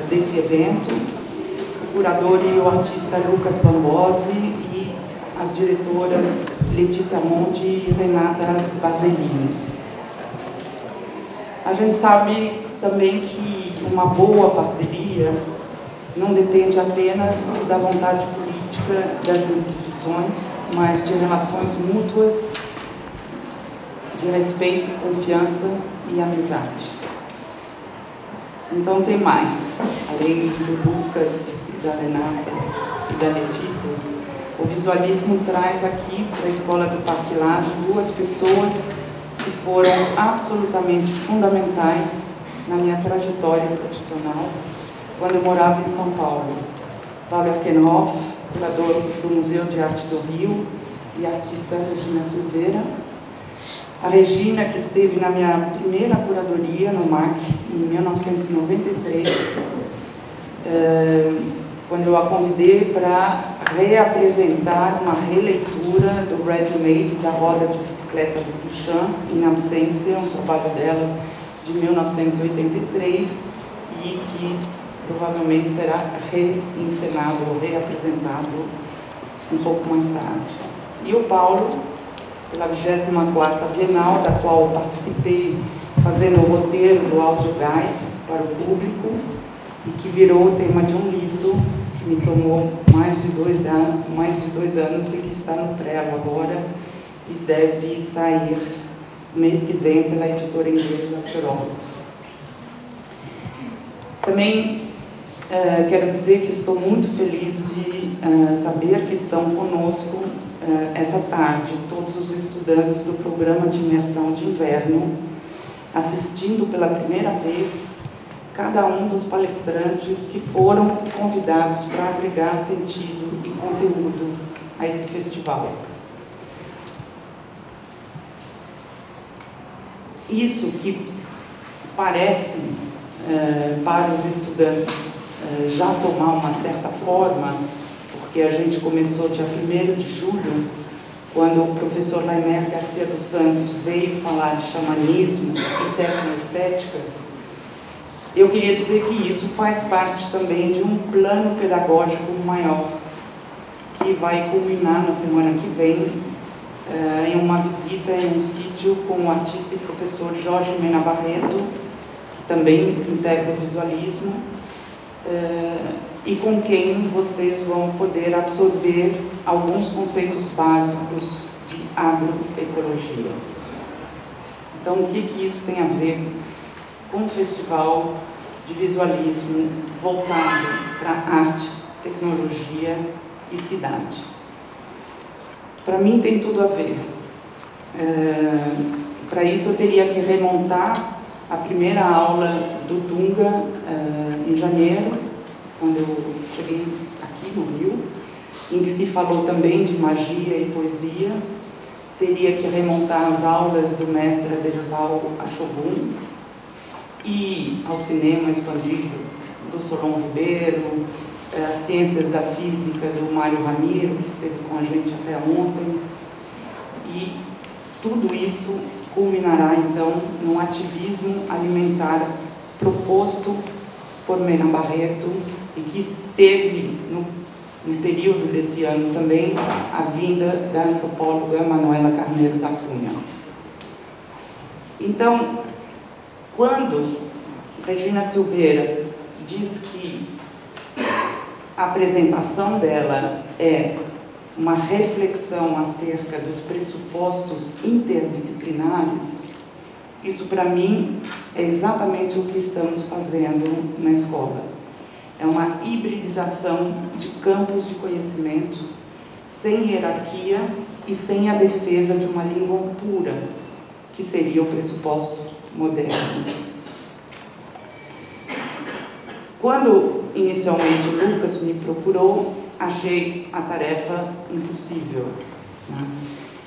desse evento, o curador e o artista Lucas Bambosi e as diretoras Letícia Monte e Renata Sbardellini. A gente sabe também que uma boa parceria não depende apenas da vontade política das instituições, mas de relações mútuas, de respeito, confiança e amizade. Então tem mais, além do Lucas, da Renata e da Letícia, o visualismo traz aqui para a Escola do Parque Lage duas pessoas que foram absolutamente fundamentais na minha trajetória profissional quando eu morava em São Paulo. Paulo Erkenhoff, curador do Museu de Arte do Rio, e a artista Regina Silveira. A Regina, que esteve na minha primeira curadoria no MAC, em 1993, quando eu a convidei para reapresentar uma releitura do Ready-Made da Roda de Bicicleta do Duchamp, em absência, um trabalho dela de 1983, e que provavelmente será reencenado ou reapresentado um pouco mais tarde. E o Paulo, pela 24ª Bienal, da qual participei fazendo o roteiro do audio guide para o público e que virou o tema de um livro que me tomou mais de 2 anos e que está no prelo agora e deve sair mês que vem pela editora inglesa Ferol. Também quero dizer que estou muito feliz de saber que estão conosco essa tarde todos os estudantes do programa de imersão de inverno, assistindo pela primeira vez cada um dos palestrantes que foram convidados para agregar sentido e conteúdo a esse festival. Isso que parece para os estudantes já tomar uma certa forma, porque a gente começou dia 1º de julho, quando o professor Laimer Garcia dos Santos veio falar de xamanismo e tecnoestética. Eu queria dizer que isso faz parte também de um plano pedagógico maior, que vai culminar na semana que vem em uma visita em um sítio com o artista e professor Jorge Mena Barreto, que também integra o visualismo, e com quem vocês vão poder absorver alguns conceitos básicos de agroecologia. Então, o que isso tem a ver com um festival de visualismo voltado para arte, tecnologia e cidade? Para mim tem tudo a ver. Para isso eu teria que remontar a primeira aula do Dunga em janeiro, quando eu cheguei aqui no Rio, em que se falou também de magia e poesia. Teria que remontar as aulas do mestre Aderival Achogun e ao cinema expandido do Solon Ribeiro, as ciências da física do Mário Ramiro, que esteve com a gente até ontem. E tudo isso culminará, então, num ativismo alimentar proposto por Mena Barreto e que teve, no período desse ano também, a vinda da antropóloga Manuela Carneiro da Cunha. Então, quando Regina Silveira diz que a apresentação dela é uma reflexão acerca dos pressupostos interdisciplinares, isso para mim é exatamente o que estamos fazendo na escola. É uma hibridização de campos de conhecimento, sem hierarquia e sem a defesa de uma língua pura, que seria o pressuposto moderno. Quando inicialmente o Lucas me procurou, achei a tarefa impossível, né?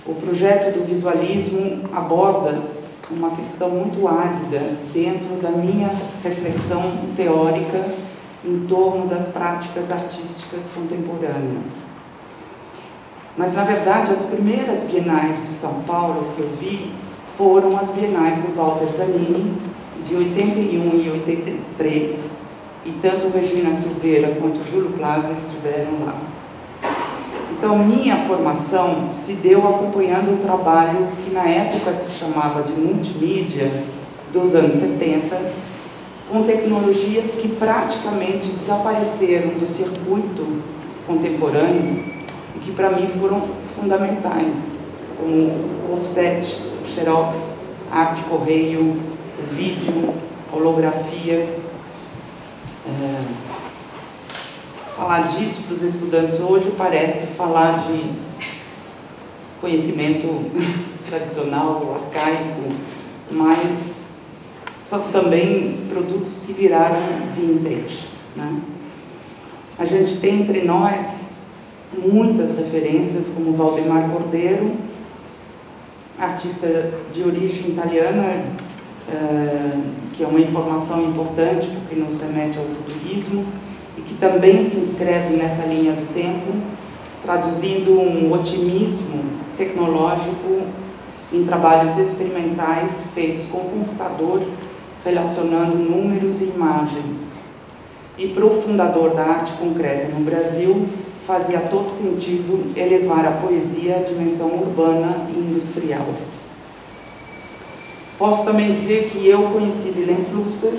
O projeto do visualismo aborda uma questão muito árida dentro da minha reflexão teórica em torno das práticas artísticas contemporâneas. Mas, na verdade, as primeiras bienais de São Paulo que eu vi foram as bienais do Walter Zanini, de 81 e 83, e tanto Regina Silveira quanto Júlio Plaza estiveram lá. Então, minha formação se deu acompanhando o trabalho que na época se chamava de multimídia, dos anos 70, com tecnologias que praticamente desapareceram do circuito contemporâneo e que para mim foram fundamentais, como o offset, o xerox, arte correio, o vídeo, holografia. Falar disso para os estudantes hoje parece falar de conhecimento tradicional, arcaico, mas são também produtos que viraram vintage, né? A gente tem entre nós muitas referências, como Valdemar Cordeiro, artista de origem italiana, que é uma informação importante porque nos remete ao futurismo e que também se inscreve nessa linha do tempo, traduzindo um otimismo tecnológico em trabalhos experimentais feitos com computador, relacionando números e imagens. E para o fundador da arte concreta no Brasil, fazia todo sentido elevar a poesia à dimensão urbana e industrial. Posso também dizer que eu conheci Wilhelm Flusser,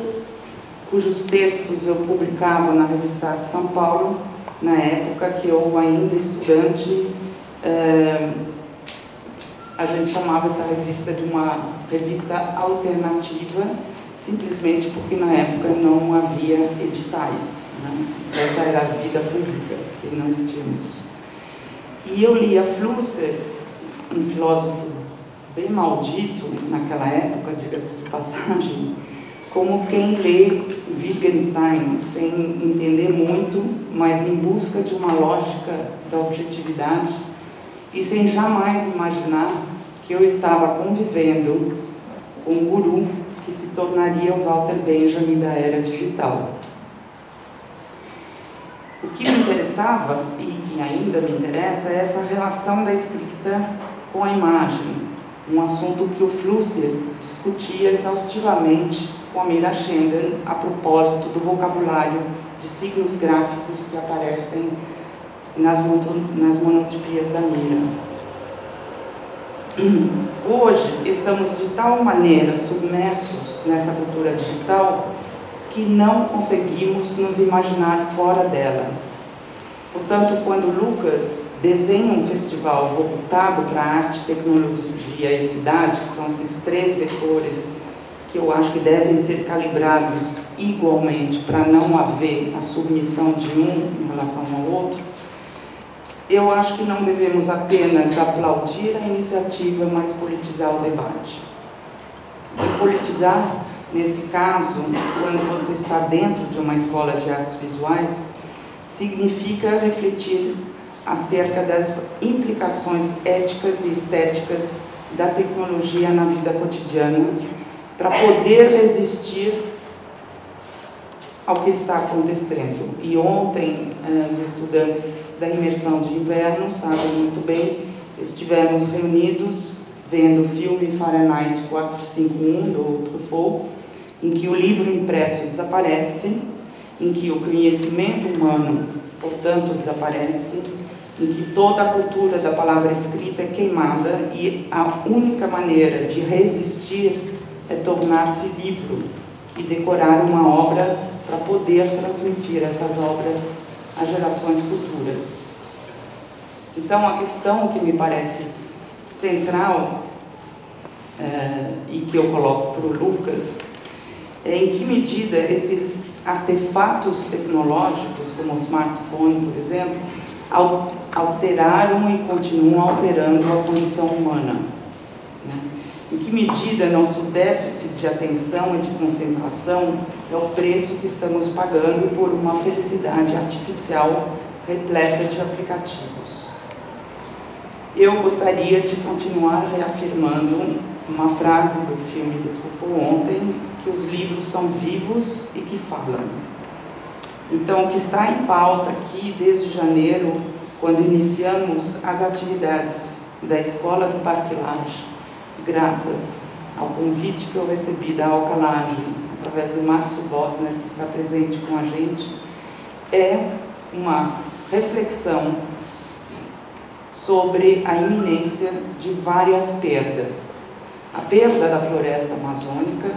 cujos textos eu publicava na Revista Arte de São Paulo, na época que eu ainda estudante, a gente chamava essa revista de uma revista alternativa, simplesmente porque na época não havia editais, né? Essa era a vida pública que nós tínhamos. E eu lia Flusser, um filósofo bem maldito naquela época, diga-se de passagem, como quem lê Wittgenstein sem entender muito, mas em busca de uma lógica da objetividade e sem jamais imaginar que eu estava convivendo com um guru que se tornaria o Walter Benjamin da era digital. O que me interessava, e que ainda me interessa, é essa relação da escrita com a imagem, um assunto que o Flusser discutia exaustivamente com a Mira Schender a propósito do vocabulário de signos gráficos que aparecem nas monotipias da Mira. Hoje estamos de tal maneira submersos nessa cultura digital que não conseguimos nos imaginar fora dela. Portanto, quando Lucas desenha um festival voltado para arte, tecnologia e cidade, que são esses três vetores que eu acho que devem ser calibrados igualmente para não haver a submissão de um em relação ao outro, eu acho que não devemos apenas aplaudir a iniciativa, mas politizar o debate. E politizar, nesse caso, quando você está dentro de uma escola de artes visuais, significa refletir acerca das implicações éticas e estéticas da tecnologia na vida cotidiana, para poder resistir ao que está acontecendo. E ontem, os estudantes da imersão de inverno sabem muito bem, estivemos reunidos vendo o filme Fahrenheit 451, do Truffaut, em que o livro impresso desaparece, em que o conhecimento humano, portanto, desaparece, em que toda a cultura da palavra escrita é queimada e a única maneira de resistir é tornar-se livro e decorar uma obra para poder transmitir essas obras às gerações futuras. Então, a questão que me parece central e que eu coloco para o Lucas é em que medida esses artefatos tecnológicos, como o smartphone, por exemplo, alteraram e continuam alterando a condição humana, né? Em que medida nosso déficit de atenção e de concentração é o preço que estamos pagando por uma felicidade artificial repleta de aplicativos. Eu gostaria de continuar reafirmando uma frase do filme do Truffaut ontem, que os livros são vivos e que falam. Então, o que está em pauta aqui desde janeiro, quando iniciamos as atividades da Escola do Parque Lage, graças ao convite que eu recebi da Alcalage, através do Márcio Bodner, que está presente com a gente, é uma reflexão sobre a iminência de várias perdas. A perda da floresta amazônica,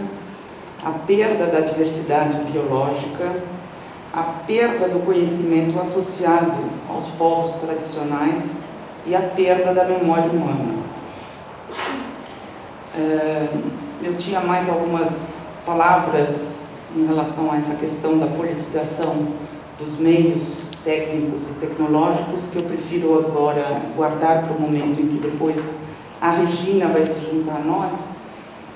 a perda da diversidade biológica, a perda do conhecimento associado aos povos tradicionais e a perda da memória humana. Eu tinha mais algumas palavras em relação a essa questão da politização dos meios técnicos e tecnológicos, que eu prefiro agora guardar para o momento em que depois a Regina vai se juntar a nós,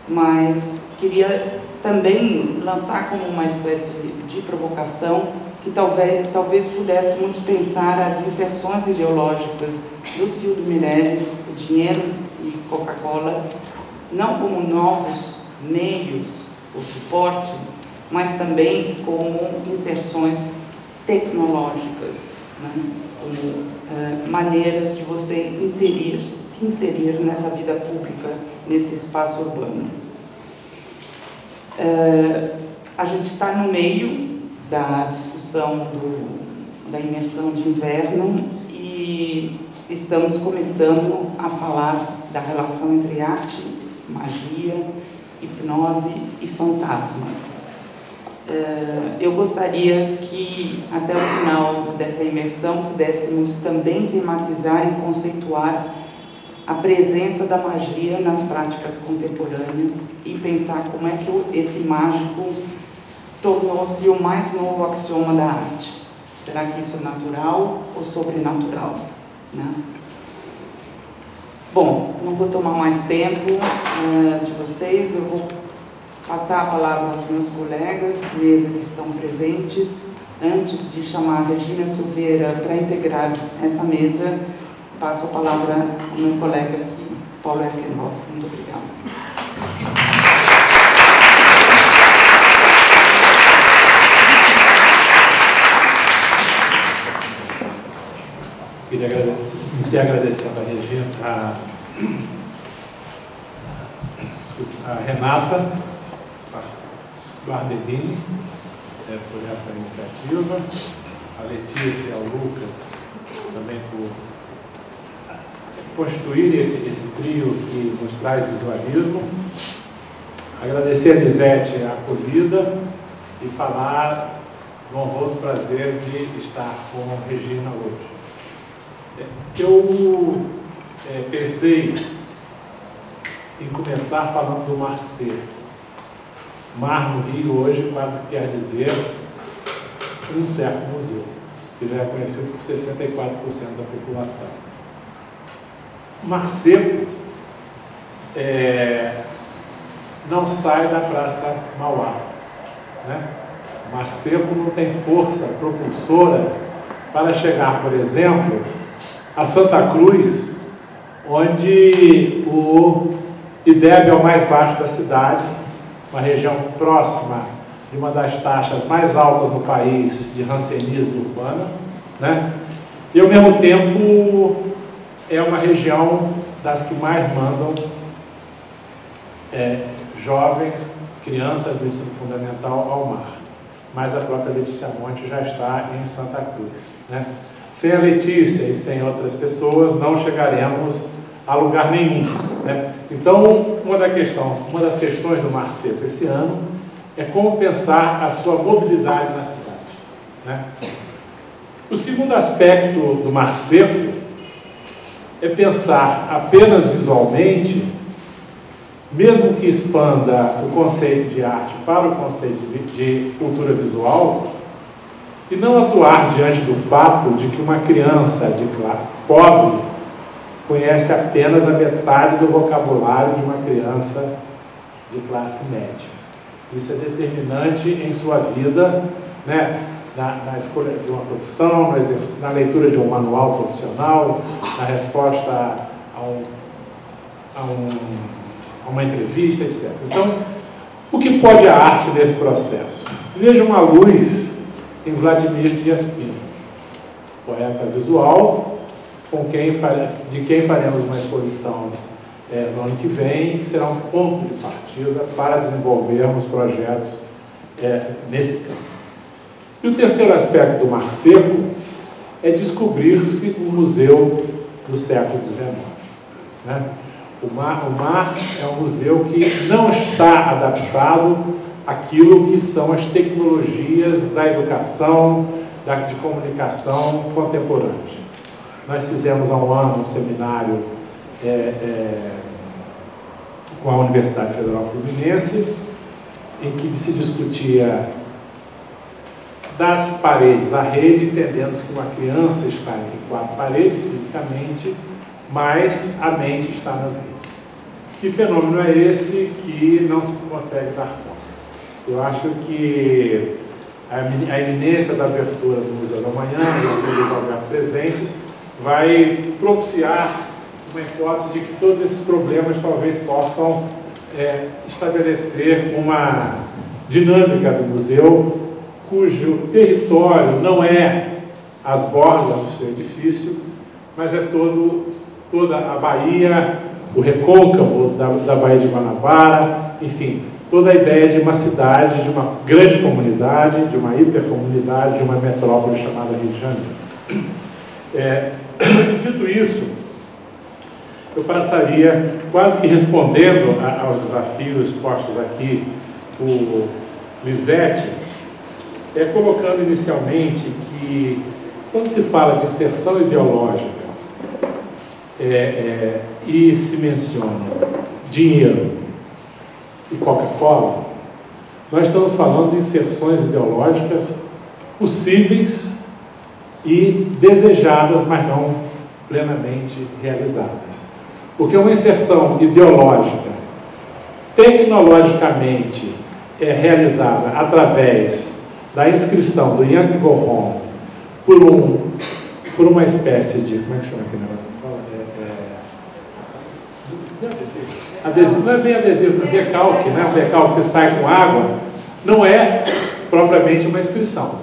mas queria também lançar como uma espécie de provocação que talvez pudéssemos pensar as inserções ideológicas do Cildo Meirelles, o dinheiro e Coca-Cola, não como novos meios ou suporte, mas também como inserções tecnológicas, né? Como maneiras de você se inserir nessa vida pública, nesse espaço urbano. A gente está no meio da discussão da imersão de inverno e estamos começando a falar da relação entre arte, magia, hipnose e fantasmas. Eu gostaria que, até o final dessa imersão, pudéssemos também tematizar e conceituar a presença da magia nas práticas contemporâneas e pensar como é que esse mágico tornou-se o mais novo axioma da arte. Será que isso é natural ou sobrenatural, né? Bom, não vou tomar mais tempo de vocês, eu vou passar a palavra aos meus colegas, mesa que estão presentes. Antes de chamar a Regina Silveira para integrar essa mesa, passo a palavra ao meu colega aqui, Paulo Erkenhoff. Muito obrigada. Queria iniciar agradecendo a Regina, a Renata Sbardellini por essa iniciativa, a Letícia e ao Lucas também por constituir esse trio que nos traz visualismo. Agradecer a Lisete a acolhida e falar do honroso prazer de estar com a Regina hoje. Eu pensei em começar falando do Mar Seco. Mar no Rio hoje quase quer dizer um certo museu, que já é conhecido por 64% da população. O Mar Seco não sai da Praça Mauá, né? O Mar Seco não tem força propulsora para chegar, por exemplo, a Santa Cruz, onde o IDEB é o mais baixo da cidade, uma região próxima de uma das taxas mais altas no país de rancenismo urbana, né? E ao mesmo tempo é uma região das que mais mandam jovens, crianças do ensino fundamental ao mar. Mas a própria Letícia Monte já está em Santa Cruz, né? Sem a Letícia e sem outras pessoas não chegaremos a lugar nenhum, né? Então, uma das questões do Mar Seco esse ano é como pensar a sua mobilidade na cidade, né? O segundo aspecto do Mar Seco é pensar apenas visualmente, mesmo que expanda o conceito de arte para o conceito de cultura visual, e não atuar diante do fato de que uma criança de classe pobre conhece apenas a metade do vocabulário de uma criança de classe média. Isso é determinante em sua vida, né? Na escolha de uma profissão, na leitura de um manual profissional, na resposta a uma entrevista, etc. Então, o que pode a arte nesse processo? Vejam a luz em Vladimir Dias Pinto, poeta visual, de quem faremos uma exposição no ano que vem, que será um ponto de partida para desenvolvermos projetos nesse campo. E o terceiro aspecto do Mar Seco é descobrir-se um museu do século XIX. Né? O mar é um museu que não está adaptado àquilo que são as tecnologias da educação, de comunicação contemporâneas. Nós fizemos há um ano um seminário com a Universidade Federal Fluminense, em que se discutia das paredes à rede, entendendo que uma criança está entre quatro paredes fisicamente, mas a mente está nas redes. Que fenômeno é esse que não se consegue dar conta? Eu acho que a iminência da abertura do Museu da Manhã, do Alberto presente, vai propiciar uma hipótese de que todos esses problemas talvez possam estabelecer uma dinâmica do museu cujo território não é as bordas do seu edifício, mas é toda a Bahia, o recôncavo da Baía de Guanabara, enfim, toda a ideia de uma cidade, de uma grande comunidade, de uma hipercomunidade, de uma metrópole chamada Rio de Janeiro. Dito isso, eu passaria quase que respondendo aos desafios postos aqui por Lisete, colocando inicialmente que, quando se fala de inserção ideológica e se menciona dinheiro e Coca-Cola, nós estamos falando de inserções ideológicas possíveis e desejadas, mas não plenamente realizadas. Porque uma inserção ideológica, tecnologicamente, realizada através da inscrição do Yankee Go Home por uma espécie de... Como é que chama aquele negócio? Adesivo, não é bem adesivo, é decalque, né? Um decalque que sai com água, não é propriamente uma inscrição.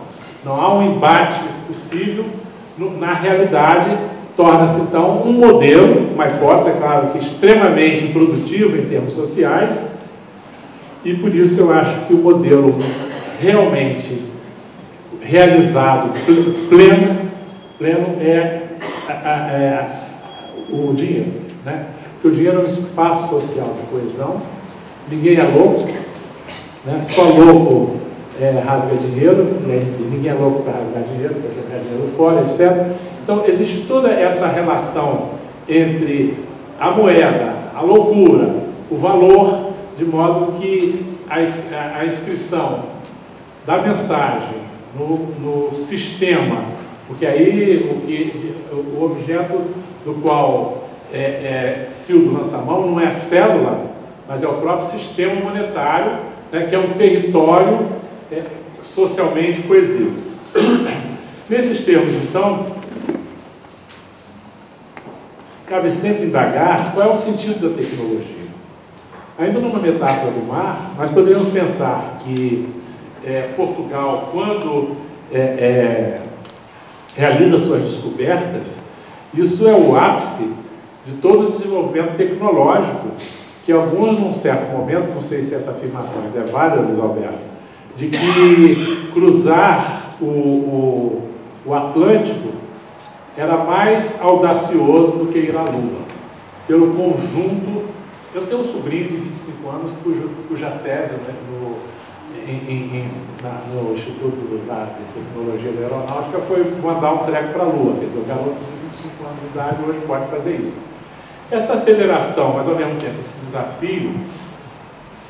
Não há um embate possível, na realidade, torna-se então um modelo, uma hipótese, é claro, que extremamente produtiva em termos sociais, e por isso eu acho que o modelo realmente realizado, pleno é o dinheiro, né? Porque o dinheiro é um espaço social de coesão, ninguém é louco, né? Só louco rasga dinheiro, ninguém é louco para rasgar dinheiro, para jogar dinheiro fora, etc. Então, existe toda essa relação entre a moeda, a loucura, o valor, de modo que a inscrição da mensagem no sistema, porque aí o objeto do qual Silvio lança a mão não é a célula, mas é o próprio sistema monetário, né, que é um território socialmente coesivo. Nesses termos, então, cabe sempre indagar qual é o sentido da tecnologia. Ainda numa metáfora do mar, nós poderíamos pensar que Portugal, quando realiza suas descobertas, isso é o ápice de todo o desenvolvimento tecnológico, que alguns, num certo momento, não sei se essa afirmação ainda é válida, Luiz Alberto, de que cruzar o Atlântico era mais audacioso do que ir à Lua. Pelo conjunto, eu tenho um sobrinho de 25 anos cuja tese, né, no Instituto de Tecnologia da Aeronáutica foi mandar um treco para a Lua. Quer dizer, o garoto de 25 anos de idade hoje pode fazer isso. Essa aceleração, mas ao mesmo tempo esse desafio,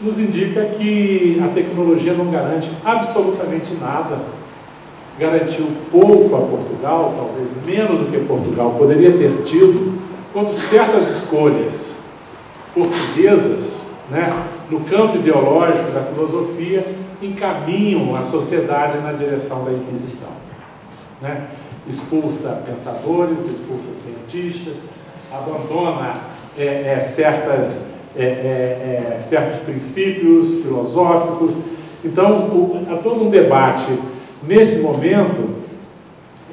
nos indica que a tecnologia não garante absolutamente nada. Garantiu pouco a Portugal, talvez menos do que Portugal poderia ter tido, quando certas escolhas portuguesas, né, no campo ideológico da filosofia, encaminham a sociedade na direção da Inquisição, né? Expulsa pensadores, expulsa cientistas, abandona certos princípios filosóficos. Então, há todo um debate nesse momento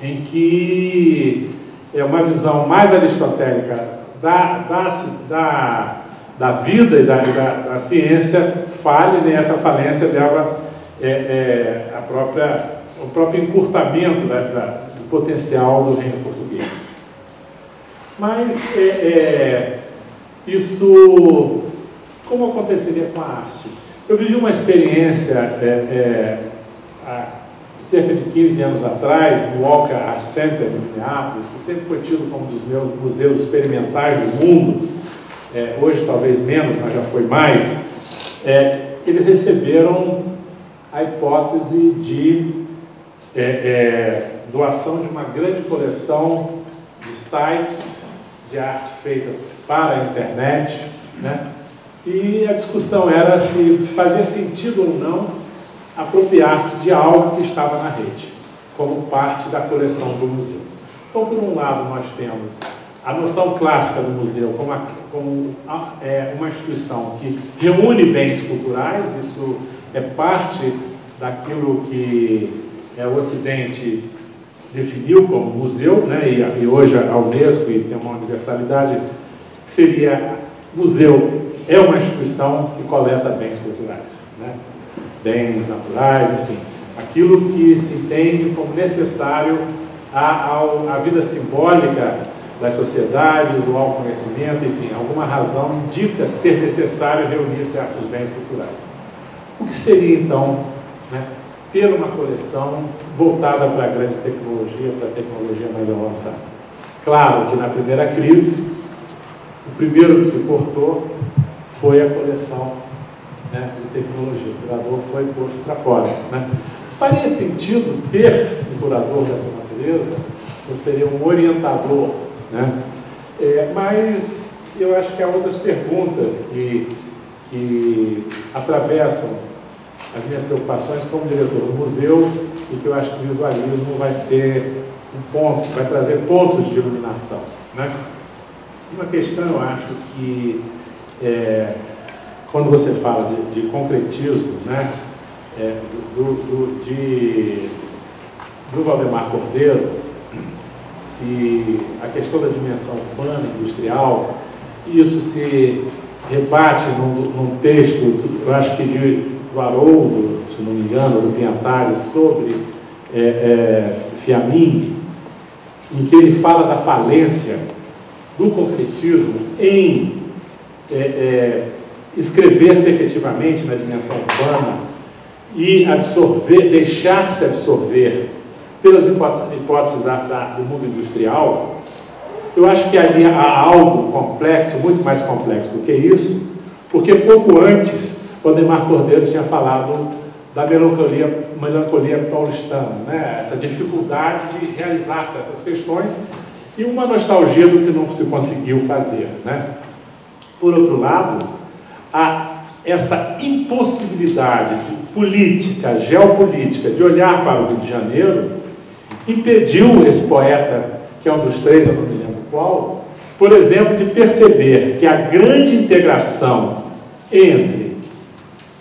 em que uma visão mais aristotélica da vida e da ciência falha, e essa falência leva o próprio encurtamento do potencial do reino português. Mas isso, como aconteceria com a arte? Eu vivi uma experiência há cerca de 15 anos atrás, no Walker Art Center, em Minneapolis, que sempre foi tido como um dos meus museus experimentais do mundo, hoje talvez menos, mas já foi mais. Eles receberam a hipótese de doação de uma grande coleção de sites de arte feita para a internet, né? E a discussão era se fazia sentido ou não apropriar-se de algo que estava na rede, como parte da coleção do museu. Então, por um lado, nós temos a noção clássica do museu como uma instituição que reúne bens culturais. Isso é parte daquilo que o Ocidente definiu como museu, né? E hoje a Unesco tem uma universalidade, que seria museu é uma instituição que coleta bens culturais, né? Bens naturais, enfim, aquilo que se entende como necessário à vida simbólica das sociedades ou ao conhecimento, enfim, alguma razão indica ser necessário reunir certos bens culturais. O que seria, então, né, ter uma coleção voltada para a grande tecnologia, para a tecnologia mais avançada? Claro que na primeira crise, o primeiro que se cortou foi a coleção, né, de tecnologia. O curador foi posto para fora, né? Faria sentido ter um curador dessa natureza, ou seria um orientador, né? Mas eu acho que há outras perguntas que atravessam as minhas preocupações como diretor do museu, e que eu acho que o visualismo vai ser um ponto, vai trazer pontos de iluminação, né? Uma questão, eu acho que quando você fala de concretismo, né, do Valdemar Cordeiro, e a questão da dimensão urbana, industrial, isso se rebate num texto, eu acho que do Haroldo, se não me engano, do Pinhatari, sobre Fiamminga, em que ele fala da falência do concretismo em escrever-se efetivamente na dimensão urbana e deixar-se absorver pelas hipóteses do mundo industrial. Eu acho que ali há algo complexo, muito mais complexo do que isso, porque pouco antes Valdemar Cordeiro tinha falado da melancolia paulistana, né? Essa dificuldade de realizar certas questões e uma nostalgia do que não se conseguiu fazer, né? Por outro lado, essa impossibilidade política, geopolítica, de olhar para o Rio de Janeiro, impediu esse poeta, que é um dos três, eu não me lembro qual, por exemplo, de perceber que a grande integração entre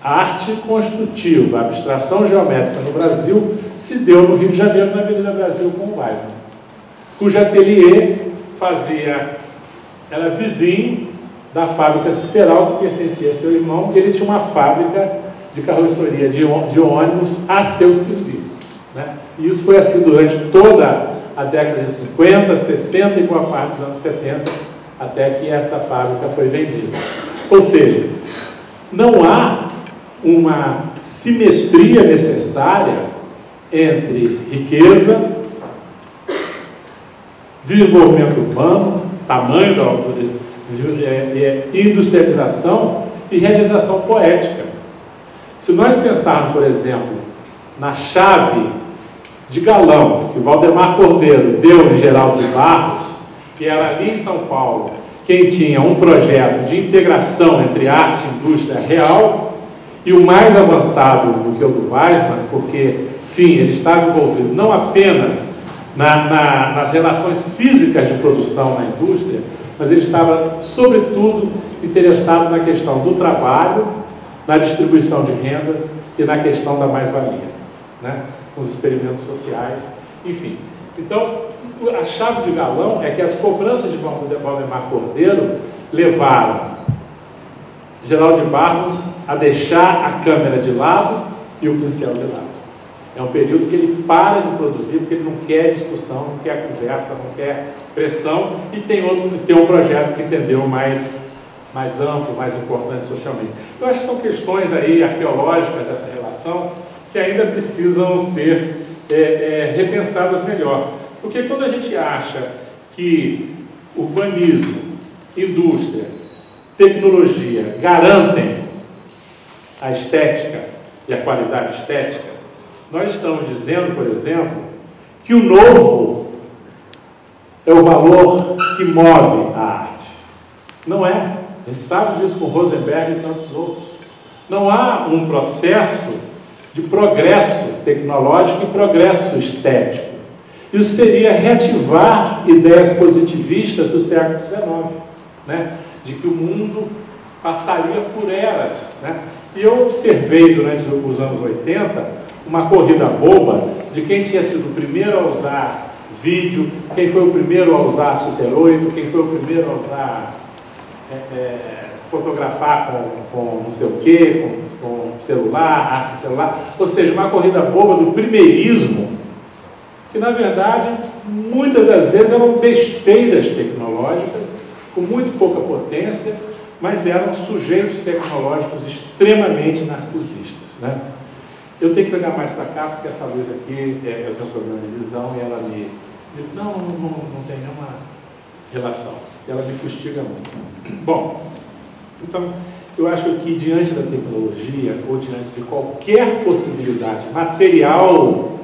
a arte construtiva, a abstração geométrica no Brasil, se deu no Rio de Janeiro, na Avenida Brasil, com o Weissmann, cujo ateliê era vizinho da fábrica Ciferal, que pertencia a seu irmão, e ele tinha uma fábrica de carroceria de ônibus a seu serviço, né? E isso foi assim durante toda a década de 50, 60 e boa parte dos anos 70, até que essa fábrica foi vendida. Ou seja, não há uma simetria necessária entre riqueza, desenvolvimento urbano, tamanho da industrialização e realização poética. Se nós pensarmos, por exemplo, na chave de galão que o Valdemar Cordeiro deu em Geraldo de Barros, que era ali em São Paulo quem tinha um projeto de integração entre arte e indústria real, e o mais avançado do que o do Weissmann, porque sim, ele estava envolvido não apenas nas relações físicas de produção na indústria, mas ele estava, sobretudo, interessado na questão do trabalho, na distribuição de rendas e na questão da mais-valia, né? Com os experimentos sociais, enfim. Então, a chave de galão é que as cobranças de Valdemar Cordeiro levaram Geraldo de Barros a deixar a câmera de lado e o pincel de lado. É um período que ele para de produzir, porque ele não quer discussão, não quer conversa, não quer pressão, e tem um projeto que entendeu mais amplo, mais importante socialmente. Eu acho que são questões aí arqueológicas dessa relação que ainda precisam ser repensadas melhor. Porque quando a gente acha que urbanismo, indústria, tecnologia garantem a estética e a qualidade estética, nós estamos dizendo, por exemplo, que o novo é o valor que move a arte. Não é. A gente sabe disso com Rosenberg e tantos outros. Não há um processo de progresso tecnológico e progresso estético. Isso seria reativar ideias positivistas do século XIX, né? De que o mundo passaria por eras, né? E eu observei durante os anos 80 uma corrida boba de quem tinha sido o primeiro a usar vídeo, quem foi o primeiro a usar Super 8, quem foi o primeiro a usar fotografar com não sei o quê, com celular, arte celular, ou seja, uma corrida boba do primeirismo, que na verdade muitas das vezes eram besteiras tecnológicas, com muito pouca potência, mas eram sujeitos tecnológicos extremamente narcisistas, né? Eu tenho que pegar mais para cá, porque essa luz aqui, eu tenho um problema de visão e ela não tem nenhuma relação. Ela me fustiga muito. Bom, então, eu acho que diante da tecnologia, ou diante de qualquer possibilidade material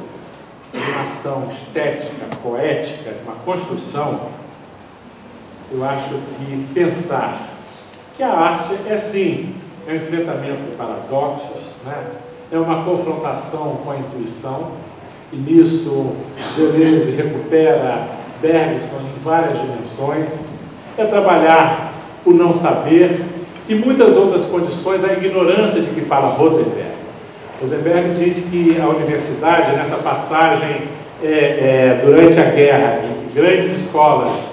de uma ação estética, poética, de uma construção, eu acho que pensar que a arte é sim, é um enfrentamento de paradoxos, né? É uma confrontação com a intuição, e nisso Deleuze recupera Bergson em várias dimensões, é trabalhar o não saber e muitas outras condições, a ignorância de que fala Rosenberg. Rosenberg diz que a universidade, nessa passagem durante a guerra, em que grandes escolas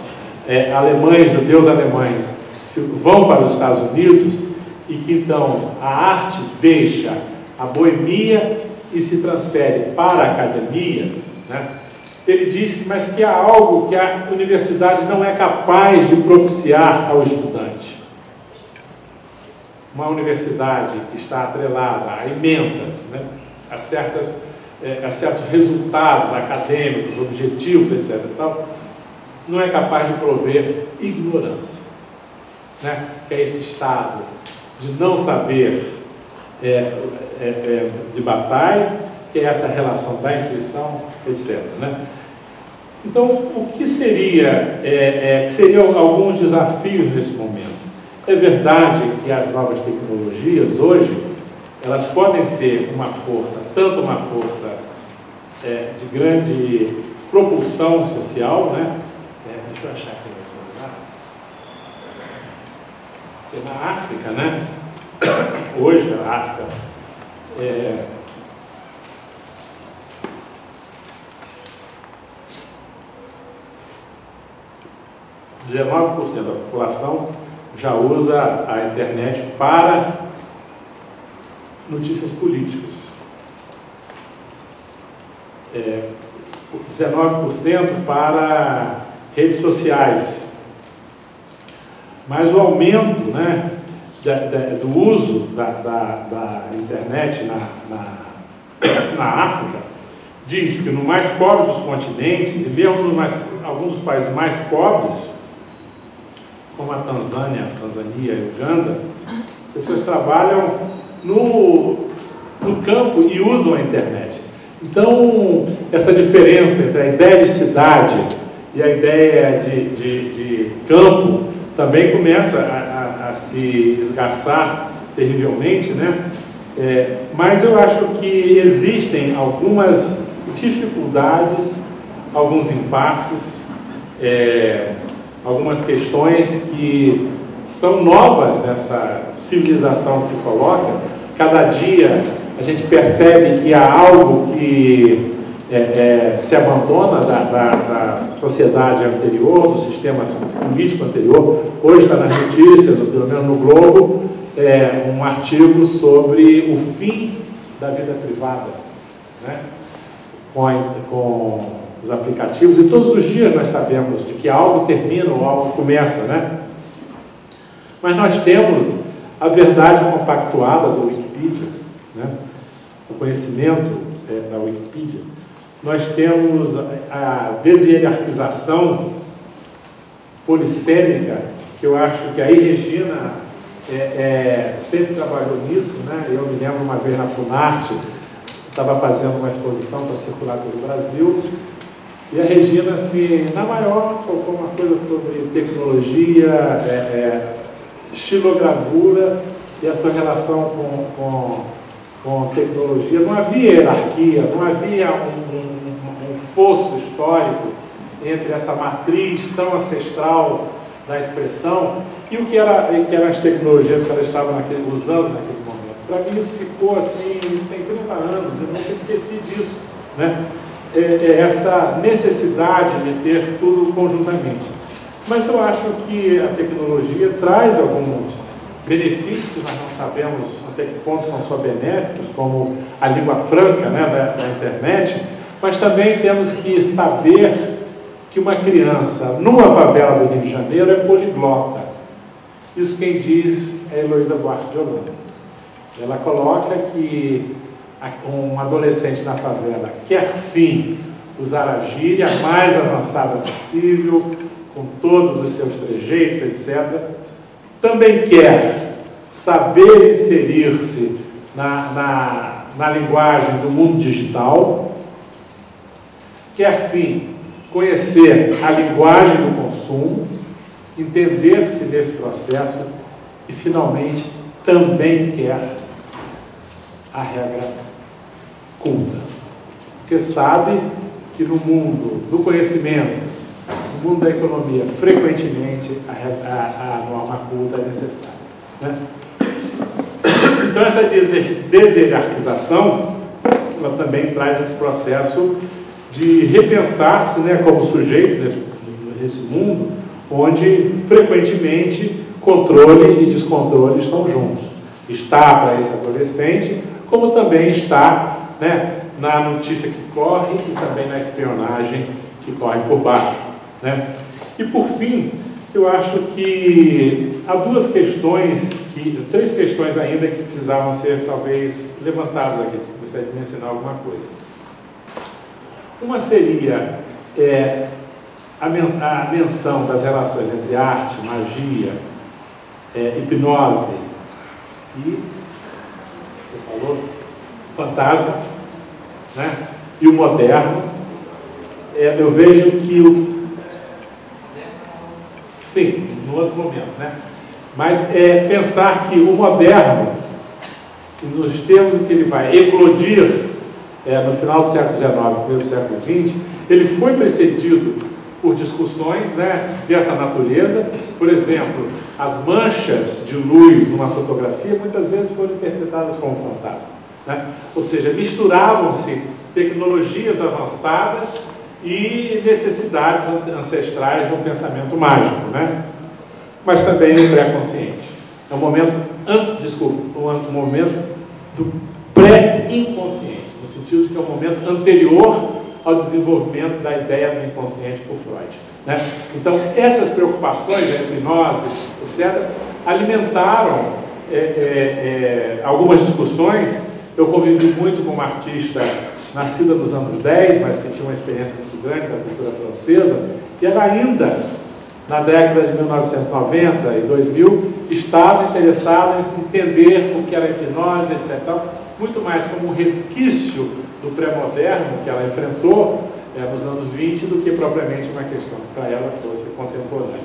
alemães, judeus alemães, vão para os Estados Unidos, e que então a arte deixa a boemia e se transfere para a academia, né? Ele diz que há algo que a universidade não é capaz de propiciar ao estudante. Uma universidade que está atrelada a emendas, né? a certos resultados acadêmicos, objetivos, etc. Não é capaz de prover ignorância, né? Que é esse estado de não saber de batalha, que é essa relação da intuição, etc. Né? Então, o que seriam alguns desafios nesse momento? É verdade que as novas tecnologias hoje, elas podem ser uma força, tanto uma força de grande propulsão social, né? Deixa eu achar aqui porque na África, né? Hoje a África 19% da população já usa a internet para notícias políticas. 19% para redes sociais. Mas o aumento, né, do uso da internet na África diz que no mais pobre dos continentes, e mesmo alguns dos países mais pobres, como a Tanzânia e Uganda, pessoas trabalham no campo e usam a internet. Então, essa diferença entre a ideia de cidade e a ideia de campo também começa a se esgarçar terrivelmente, né? Mas eu acho que existem algumas dificuldades, alguns impasses, algumas questões que são novas nessa civilização que se coloca. Cada dia a gente percebe que há algo que se abandona da sociedade anterior, do sistema político anterior. Hoje está nas notícias, ou pelo menos no Globo, um artigo sobre o fim da vida privada, né? Com os aplicativos, e todos os dias nós sabemos de que algo termina ou algo começa, né? Mas nós temos a verdade compactuada do Wikipedia, né? O conhecimento da Wikipedia. Nós temos a deshierarquização polissêmica, que eu acho que aí Regina sempre trabalhou nisso, né? Eu me lembro uma vez na Funarte, estava fazendo uma exposição para circular pelo Brasil, e a Regina, assim, na maior, soltou uma coisa sobre tecnologia, estilogravura e a sua relação com tecnologia. Não havia hierarquia, não havia um fosso histórico entre essa matriz tão ancestral da expressão e o que eram as tecnologias que ela estava usando naquele momento. Para mim isso ficou assim, isso tem 30 anos, eu nunca esqueci disso, né? Essa necessidade de ter tudo conjuntamente. Mas eu acho que a tecnologia traz alguns benefícios que nós não sabemos até que ponto são só benéficos, como a língua franca, né, da internet, mas também temos que saber que uma criança numa favela do Rio de Janeiro é poliglota. Isso quem diz é Heloísa Buarque de Holanda. Ela coloca que um adolescente na favela quer sim usar a gíria mais avançada possível, com todos os seus trejeitos, etc. Também quer saber inserir-se na linguagem do mundo digital, quer sim conhecer a linguagem do consumo, entender-se nesse processo e, finalmente, também quer a regra culta, porque sabe que no mundo do conhecimento, no mundo da economia, frequentemente a norma culta é necessária, né? Então essa deshierarquização, ela também traz esse processo de repensar-se, né, como sujeito nesse mundo, onde frequentemente controle e descontrole estão juntos. Está para esse adolescente, como também está, né, na notícia que corre e também na espionagem que corre por baixo, né? E por fim, eu acho que há três questões ainda que precisavam ser talvez levantadas aqui, gostaria de mencionar alguma coisa. Uma seria a menção das relações entre arte, magia, hipnose e, você falou, fantasma, né? E o moderno. Eu vejo que sim, no outro momento, né? Mas pensar que o moderno, nos termos em que ele vai eclodir no final do século XIX, começo do século XX, ele foi precedido por discussões, né, dessa natureza. Por exemplo, as manchas de luz numa fotografia muitas vezes foram interpretadas como fantasma, né? Ou seja, misturavam-se tecnologias avançadas e necessidades ancestrais de um pensamento mágico, né? Mas também no pré-consciente. É um momento, um momento do pré-inconsciente, no sentido de que é um momento anterior ao desenvolvimento da ideia do inconsciente por Freud, né? Então, essas preocupações, a hipnose, etc., alimentaram algumas discussões. Eu convivi muito com uma artista nascida nos anos 10, mas que tinha uma experiência muito grande da cultura francesa, e ela ainda, na década de 1990 e 2000, estava interessada em entender o que era hipnose, etc., muito mais como um resquício do pré-moderno que ela enfrentou nos anos 20 do que propriamente uma questão que para ela fosse contemporânea.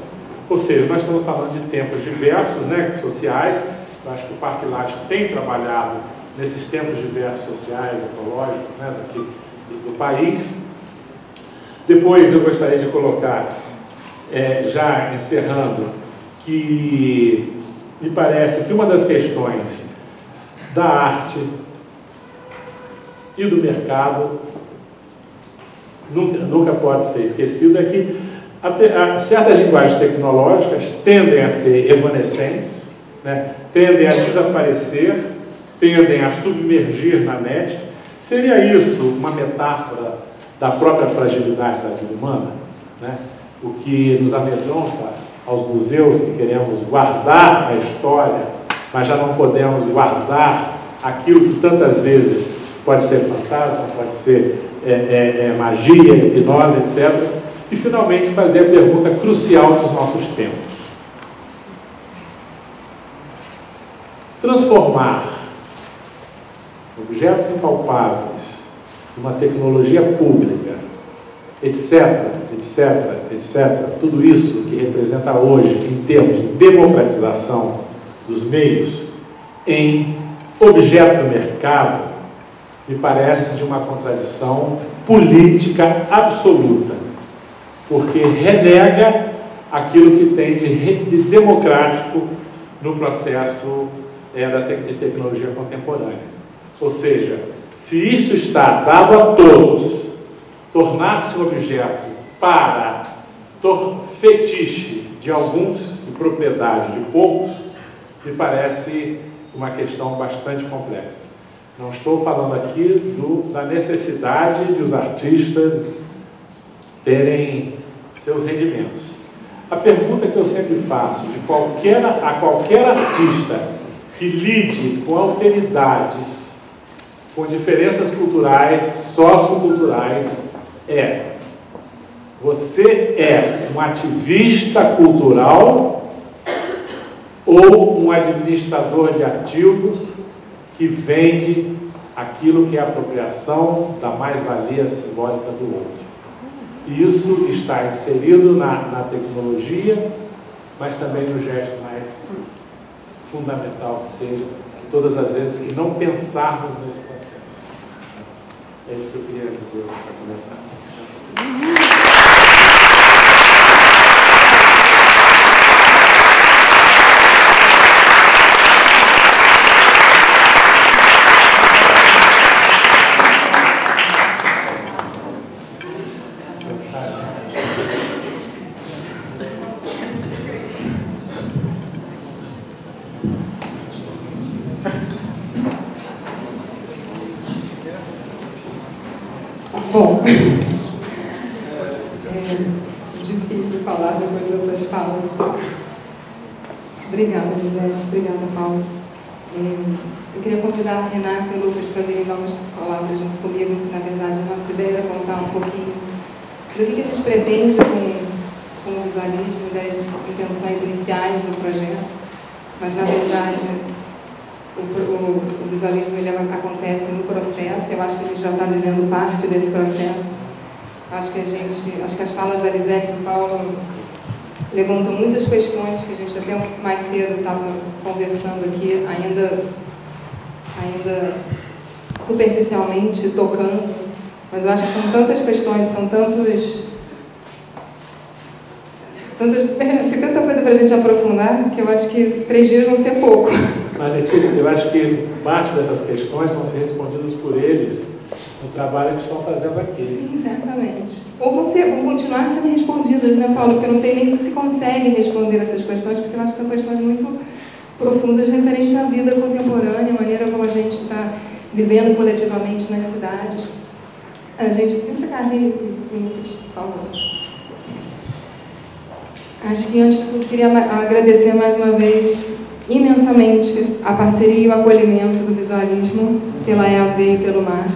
Ou seja, nós estamos falando de tempos diversos, né, sociais. Eu acho que o Parque Lage tem trabalhado nesses tempos diversos sociais, ecológicos, né, daqui do país. Depois eu gostaria de colocar, já encerrando, que me parece que uma das questões da arte e do mercado nunca pode ser esquecido é que certas linguagens tecnológicas tendem a ser evanescentes, né, tendem a desaparecer tendem a submergir na net. Seria isso uma metáfora da própria fragilidade da vida humana, né? O que nos amedronta aos museus, que queremos guardar a história, mas já não podemos guardar aquilo que tantas vezes pode ser fantasma, pode ser magia, hipnose, etc. E finalmente fazer a pergunta crucial dos nossos tempos. Transformar objetos impalpáveis numa tecnologia pública, etc., etc., etc., tudo isso que representa hoje, em termos de democratização dos meios, em objeto do mercado, me parece de uma contradição política absoluta, porque renega aquilo que tem de democrático no processo de tecnologia contemporânea. Ou seja, se isto está dado a todos, tornar-se um objeto para fetiche de alguns e propriedade de poucos, me parece uma questão bastante complexa. Não estou falando aqui da necessidade de os artistas terem seus rendimentos. A pergunta que eu sempre faço a qualquer artista que lide com alteridades, com diferenças culturais, socioculturais, você é um ativista cultural ou um administrador de ativos que vende aquilo que é a apropriação da mais-valia simbólica do outro? E isso está inserido na tecnologia, mas também no gesto mais fundamental que seja, todas as vezes que não pensarmos nesse processo. É isso que eu queria dizer para começar. Bom, é difícil falar depois dessas falas. Obrigada, Lisete. Obrigada, Paulo. Eu queria convidar a Renata e o Lucas para virem dar umas palavras junto comigo. Na verdade, a nossa ideia era contar um pouquinho do que a gente pretende com o visualismo, das intenções iniciais do projeto. Mas, na verdade, o visualismo ele acontece no processo. Eu acho que a gente já está vivendo parte desse processo. Acho que as falas da Lisete e do Paulo levantam muitas questões que a gente até mais cedo estava conversando aqui, ainda superficialmente tocando, mas eu acho que são tantas questões, são tem tanta coisa para a gente aprofundar, que eu acho que 3 dias vão ser pouco. Mas, Letícia, eu acho que parte dessas questões vão ser respondidas por eles no trabalho que estão fazendo aqui. Sim, certamente. Ou vão continuar sendo respondidas, né, Paulo? Porque eu não sei nem se consegue responder essas questões, porque eu acho que são questões muito profundas, referentes à vida contemporânea, a maneira como a gente está vivendo coletivamente nas cidades. A gente... Vem para cá, Lucas, por favor. Acho que, antes de tudo, queria agradecer mais uma vez imensamente a parceria e o acolhimento do visualismo pela EAV e pelo MAR.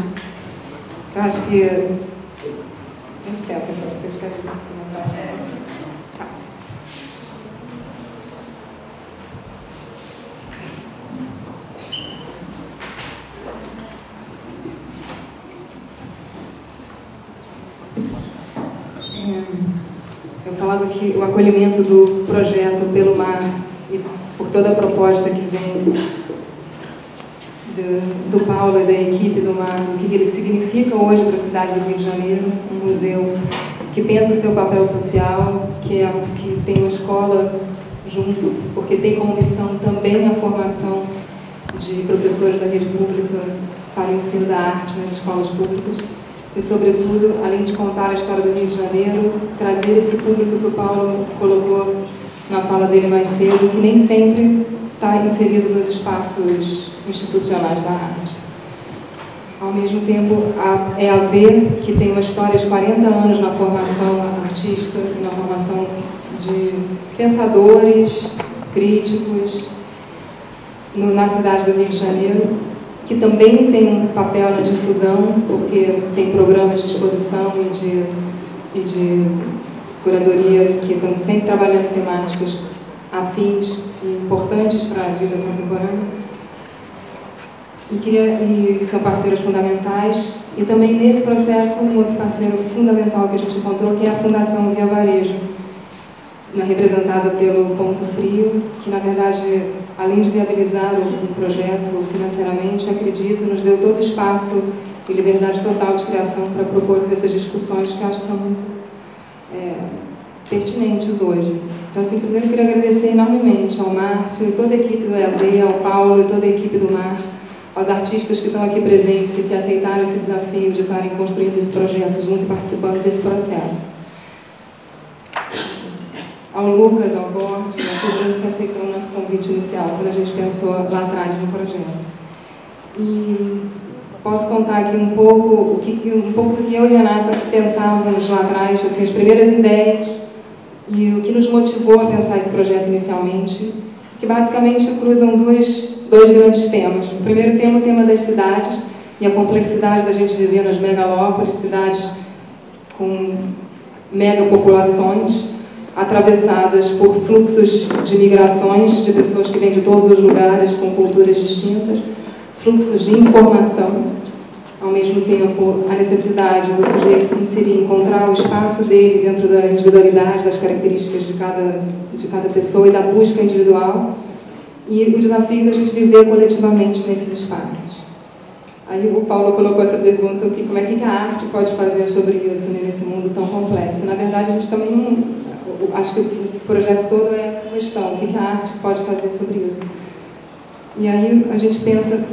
Eu acho que... A gente senta, então, vocês querem comentar? Tá. Eu falava que o acolhimento do projeto pelo MAR e por toda a proposta que vem do Paulo e da equipe do MAR, o que ele significa hoje para a cidade do Rio de Janeiro, um museu que pensa o seu papel social, que tem uma escola junto, porque tem como missão também a formação de professores da rede pública para o ensino da arte nas escolas públicas. E, sobretudo, além de contar a história do Rio de Janeiro, trazer esse público que o Paulo colocou na fala dele mais cedo, que nem sempre está inserido nos espaços institucionais da arte. Ao mesmo tempo, é a ver que tem uma história de 40 anos na formação artística e na formação de pensadores, críticos, na cidade do Rio de Janeiro, que também tem um papel na difusão, porque tem programas de exposição e de curadoria que estão sempre trabalhando temáticas afins e importantes para a vida contemporânea. E são parceiros fundamentais. E também nesse processo, um outro parceiro fundamental que a gente encontrou, que é a Fundação Via Varejo, representada pelo Ponto Frio, que, na verdade, além de viabilizar o projeto financeiramente, acredito, nos deu todo o espaço e liberdade total de criação para propor essas discussões que eu acho que são muito pertinentes hoje. Então, assim, primeiro eu queria agradecer enormemente ao Márcio e toda a equipe do EAD, ao Paulo e toda a equipe do MAR, aos artistas que estão aqui presentes e que aceitaram esse desafio de estarem construindo esse projeto junto e participando desse processo. Ao Lucas, ao Borges, a todo mundo que aceitou o nosso convite inicial, quando a gente pensou lá atrás no projeto. E posso contar aqui um pouco do que eu e a Renata pensávamos lá atrás, assim, as primeiras ideias e o que nos motivou a pensar esse projeto inicialmente, que basicamente cruzam dois grandes temas. O primeiro tema é o tema das cidades e a complexidade da gente viver nas megalópolis, cidades com megapopulações, atravessadas por fluxos de migrações de pessoas que vêm de todos os lugares, com culturas distintas, fluxos de informação, ao mesmo tempo a necessidade do sujeito se inserir, encontrar o espaço dele dentro da individualidade, das características de cada pessoa e da busca individual, e o desafio da gente viver coletivamente nesses espaços. Aí o Paulo colocou essa pergunta, como é que a arte pode fazer sobre isso, né, nesse mundo tão complexo. Na verdade, a gente também, acho que o projeto todo é essa questão, o que a arte pode fazer sobre isso. E aí a gente pensa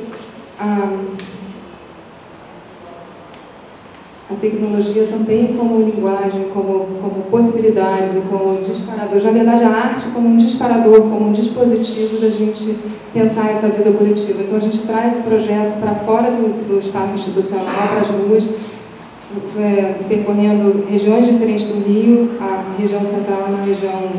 a tecnologia também como linguagem, como possibilidades e como disparador. Na verdade, a arte como um disparador, como um dispositivo da gente pensar essa vida coletiva. Então, a gente traz o projeto para fora do espaço institucional, para as ruas, percorrendo regiões diferentes do Rio. A região central é uma região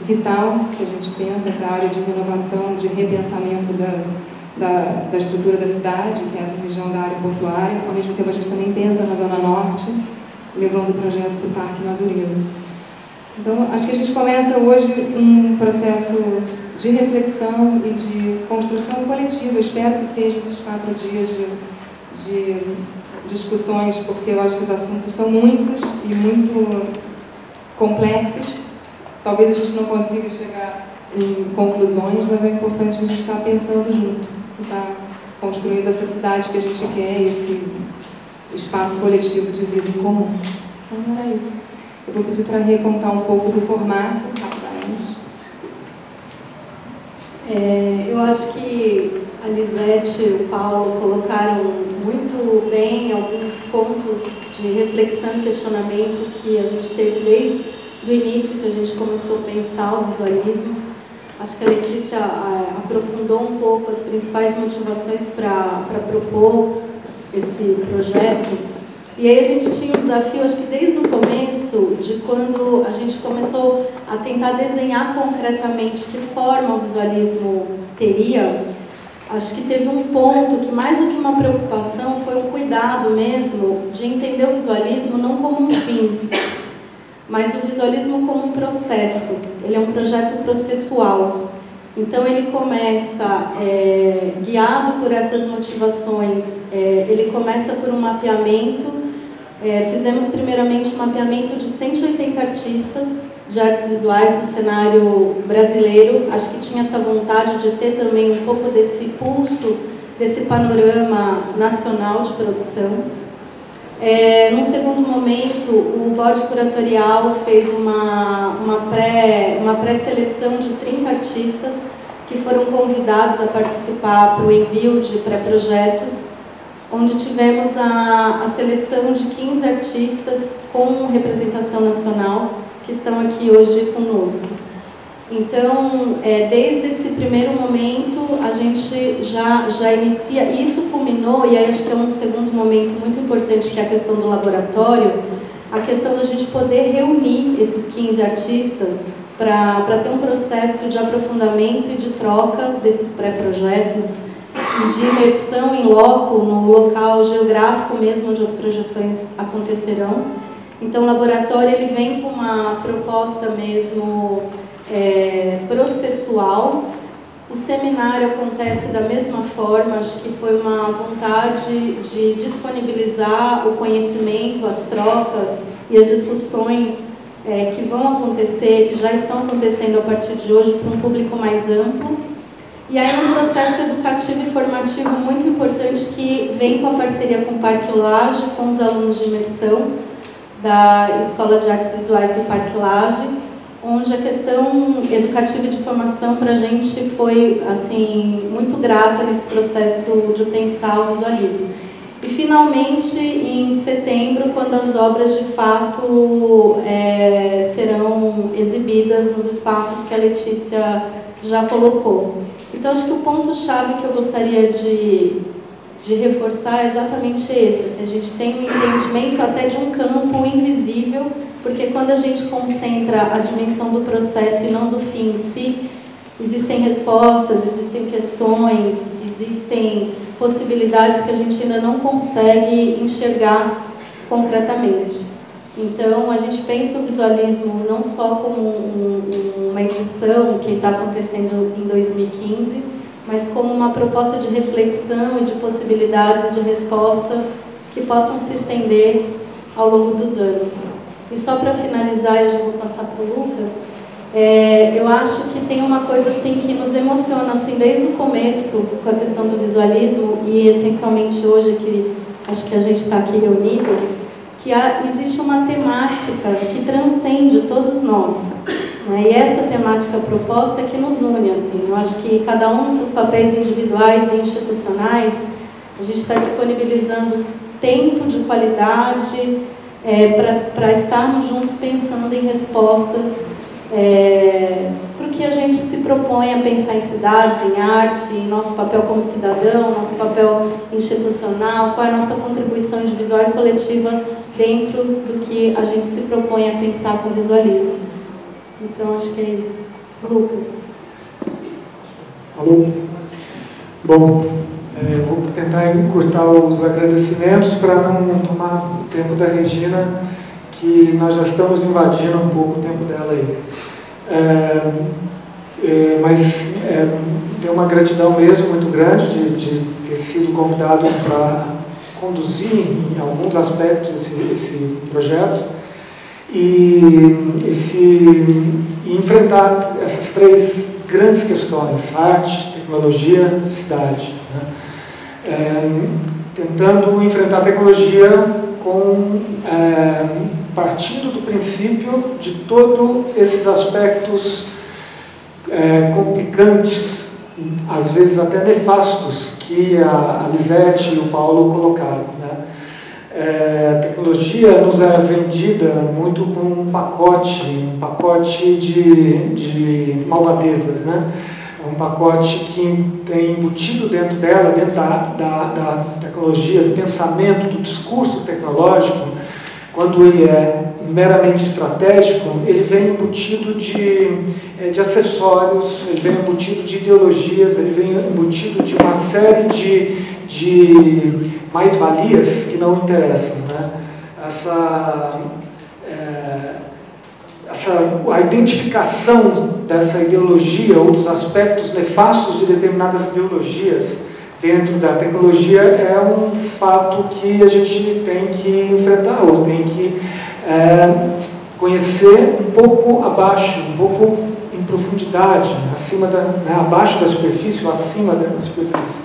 vital, que a gente pensa, essa área de renovação, de repensamento da estrutura da cidade, que é essa região da área portuária. Ao mesmo tempo, a gente também pensa na Zona Norte, levando o projeto para o Parque Madureira. Então, acho que a gente começa hoje um processo de reflexão e de construção coletiva. Eu espero que sejam esses 4 dias de discussões, porque eu acho que os assuntos são muitos e muito complexos. Talvez a gente não consiga chegar em conclusões, mas é importante a gente estar pensando junto, estar construindo essa cidade que a gente quer, esse espaço coletivo de vida em comum. Então, era isso. Eu vou pedir para a Rê contar um pouco do formato, rapidamente. Eu acho que a Lisete e o Paulo colocaram muito bem alguns pontos de reflexão e questionamento que a gente teve desde o início, que a gente começou a pensar o visualismo. Acho que a Letícia aprofundou um pouco as principais motivações para propor esse projeto. E aí a gente tinha um desafio, acho que desde o começo, de quando a gente começou a tentar desenhar concretamente que forma o visualismo teria. Acho que teve um ponto que, mais do que uma preocupação, foi um cuidado mesmo de entender o visualismo não como um fim, mas o visualismo como um processo. Ele é um projeto processual. Então, ele começa, guiado por essas motivações, ele começa por um mapeamento. Fizemos, primeiramente, um mapeamento de 180 artistas de artes visuais do cenário brasileiro. Acho que tinha essa vontade de ter também um pouco desse pulso, desse panorama nacional de produção. Num segundo momento, o board curatorial fez uma pré-seleção de 30 artistas que foram convidados a participar para o envio de pré-projetos, onde tivemos a seleção de 15 artistas com representação nacional que estão aqui hoje conosco. Então, desde esse primeiro momento, a gente já inicia, e isso culminou, e aí acho que é um segundo momento muito importante, que é a questão do laboratório, a questão da gente poder reunir esses 15 artistas para ter um processo de aprofundamento e de troca desses pré-projetos e de imersão em loco, no local geográfico mesmo onde as projeções acontecerão. Então, o laboratório ele vem com uma proposta mesmo processual. O seminário acontece da mesma forma, acho que foi uma vontade de disponibilizar o conhecimento, as trocas e as discussões que vão acontecer, que já estão acontecendo a partir de hoje, para um público mais amplo. E aí um processo educativo e formativo muito importante que vem com a parceria com o Parque Lage, com os alunos de imersão da Escola de Artes Visuais do Parque Lage, onde a questão educativa e de formação para a gente foi assim, muito grata nesse processo de pensar o visualismo. E finalmente, em setembro, quando as obras de fato serão exibidas nos espaços que a Letícia já colocou. Então, acho que o ponto-chave que eu gostaria de reforçar é exatamente esse. Assim, a gente tem um entendimento até de um campo invisível, porque quando a gente concentra a dimensão do processo e não do fim em si, existem respostas, existem questões, existem possibilidades que a gente ainda não consegue enxergar concretamente. Então, a gente pensa o visualismo não só como uma edição que está acontecendo em 2015, mas como uma proposta de reflexão e de possibilidades e de respostas que possam se estender ao longo dos anos. E só para finalizar, eu já vou passar para o Lucas, eu acho que tem uma coisa assim, que nos emociona assim, desde o começo com a questão do visualismo e essencialmente hoje, que acho que a gente está aqui reunido, que existe uma temática que transcende todos nós. Né? E essa temática proposta é que nos une. Assim. Eu acho que cada um nos seus papéis individuais e institucionais, a gente está disponibilizando tempo de qualidade para estarmos juntos pensando em respostas para o que a gente se propõe a pensar em cidades, em arte, em nosso papel como cidadão, nosso papel institucional, qual é a nossa contribuição individual e coletiva dentro do que a gente se propõe a pensar com visualismo. Então, acho que é isso. Lucas. Alô? Bom, vou tentar encurtar os agradecimentos para não tomar o tempo da Regina, que nós já estamos invadindo um pouco o tempo dela aí. Mas tem uma gratidão mesmo muito grande de ter sido convidado para conduzir em alguns aspectos esse projeto e enfrentar essas três grandes questões: arte, tecnologia, cidade. Né? Tentando enfrentar a tecnologia partindo do princípio de todos esses aspectos complicantes, às vezes até nefastos, que a Lisete e o Paulo colocaram. Né? A tecnologia nos é vendida muito com um pacote de malvadezas, né? Um pacote que tem embutido dentro dela, dentro da tecnologia, do pensamento, do discurso tecnológico. Quando ele é meramente estratégico, ele vem embutido de acessórios, ele vem embutido de ideologias, ele vem embutido de uma série de mais-valias que não interessam. Né? A identificação dessa ideologia ou dos aspectos nefastos de determinadas ideologias dentro da tecnologia é um fato que a gente tem que enfrentar, ou tem que conhecer um pouco abaixo, um pouco em profundidade, abaixo da superfície ou acima da superfície.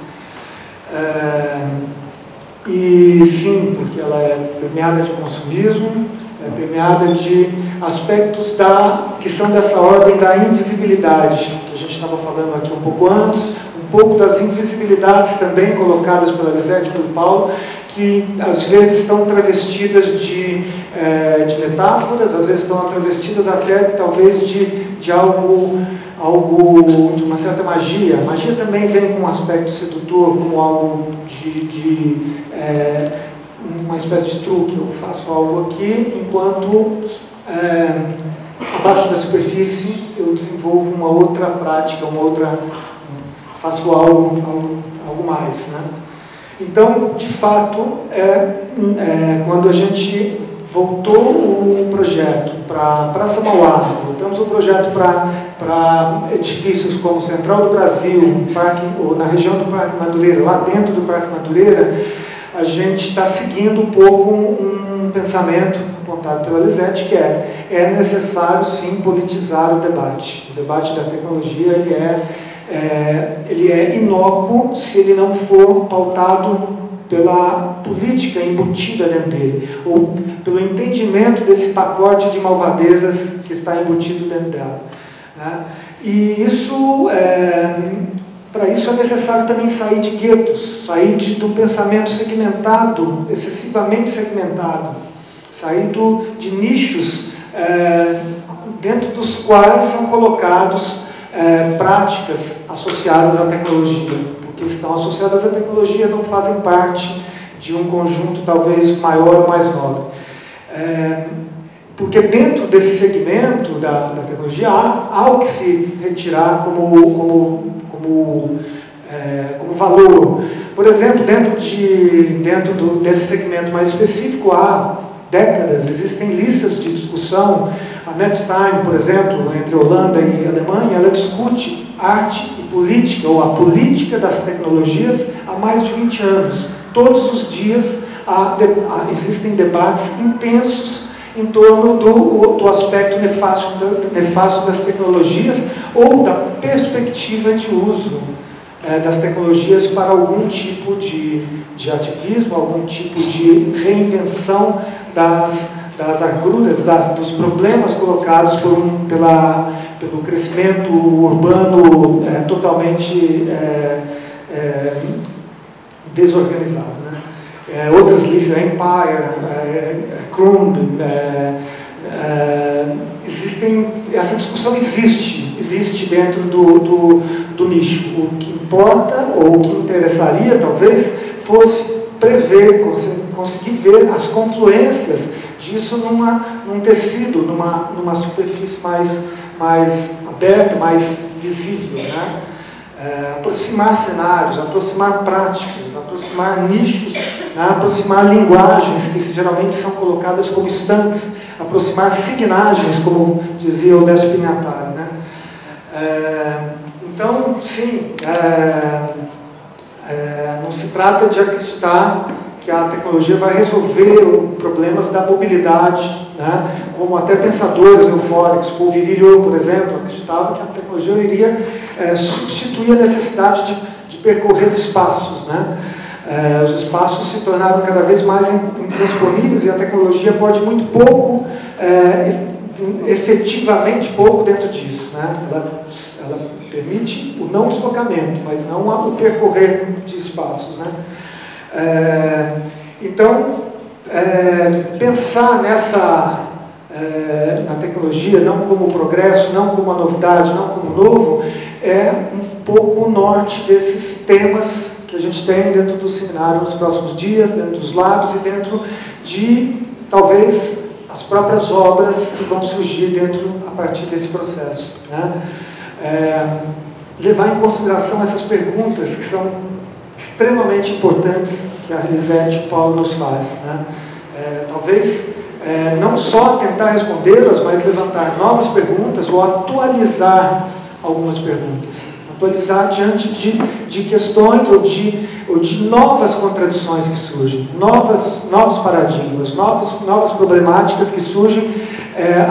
E sim, porque ela é permeada de consumismo, é permeada de aspectos que são dessa ordem da invisibilidade, que a gente estava falando aqui um pouco antes, um pouco das invisibilidades também colocadas pela Lisete e pelo Paulo, que às vezes estão travestidas de metáforas, às vezes estão travestidas até talvez de algo, de uma certa magia. A magia também vem com um aspecto sedutor, como algo uma espécie de truque. Eu faço algo aqui, enquanto abaixo da superfície eu desenvolvo uma outra prática, faço algo mais, né? Então, de fato, quando a gente voltou o projeto para Praça Mauá, voltamos o projeto para edifícios como Central do Brasil, ou na região do Parque Madureira, lá dentro do Parque Madureira, a gente está seguindo um pouco um pensamento apontado pela Lisete, que é necessário, sim, politizar o debate. O debate da tecnologia, ele é inócuo se ele não for pautado pela política embutida dentro dele, ou pelo entendimento desse pacote de malvadezas que está embutido dentro dela, né? E para isso é necessário também sair de guetos, sair do pensamento segmentado, excessivamente segmentado, sair de nichos dentro dos quais são colocados práticas associadas à tecnologia, porque estão associadas à tecnologia, não fazem parte de um conjunto talvez maior ou mais nobre. Porque dentro desse segmento da tecnologia há o que se retirar como valor. Por exemplo, dentro desse segmento mais específico, há décadas, existem listas de discussão. A Netztime, por exemplo, entre Holanda e Alemanha, ela discute arte e política, ou a política das tecnologias, há mais de 20 anos. Todos os dias existem debates intensos em torno do aspecto nefasto das tecnologias, ou da perspectiva de uso das tecnologias para algum tipo de ativismo, algum tipo de reinvenção das agruras, dos problemas colocados pelo crescimento urbano totalmente desorganizado, né? Outras listas, Empire, Crumb, essa discussão existe dentro do nicho. O que importa, ou o que interessaria, talvez, fosse prever, conseguir ver as confluências disso num tecido, numa superfície mais aberta, mais visível, né? Aproximar cenários, aproximar práticas, aproximar nichos, né? Aproximar linguagens que geralmente são colocadas como estanques, aproximar signagens, como dizia o Décio Pignatari, né? Então, sim, não se trata de acreditar que a tecnologia vai resolver os problemas da mobilidade, né? Como até pensadores eufóricos, Paul Virilio, por exemplo, acreditava que a tecnologia iria substituir a necessidade de percorrer espaços, né? Os espaços se tornaram cada vez mais intransponíveis e a tecnologia pode muito pouco, efetivamente pouco dentro disso, né? Ela permite o não deslocamento, mas não o percorrer de espaços, né? Então, pensar na tecnologia não como progresso, não como uma novidade, não como novo, é um pouco o norte desses temas que a gente tem dentro do seminário nos próximos dias, dentro dos labs e dentro de, talvez, as próprias obras que vão surgir a partir desse processo, né? Levar em consideração essas perguntas que são extremamente importantes que a Lisete e o Paulo nos faz, né? Talvez não só tentar respondê-las, mas levantar novas perguntas ou atualizar algumas perguntas. Atualizar diante de questões ou de novas contradições que surgem, novos paradigmas, novas problemáticas que surgem,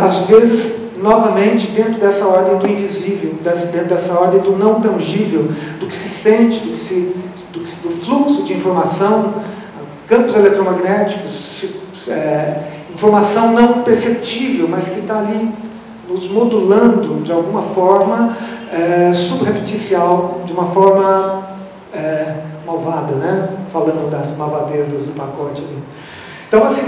às vezes, novamente, dentro dessa ordem do invisível, dentro dessa ordem do não tangível, do que se sente, do fluxo de informação, campos eletromagnéticos, informação não perceptível, mas que está ali nos modulando de alguma forma subrepticial, de uma forma malvada, né? Falando das malvadezas do pacote ali. Então, assim,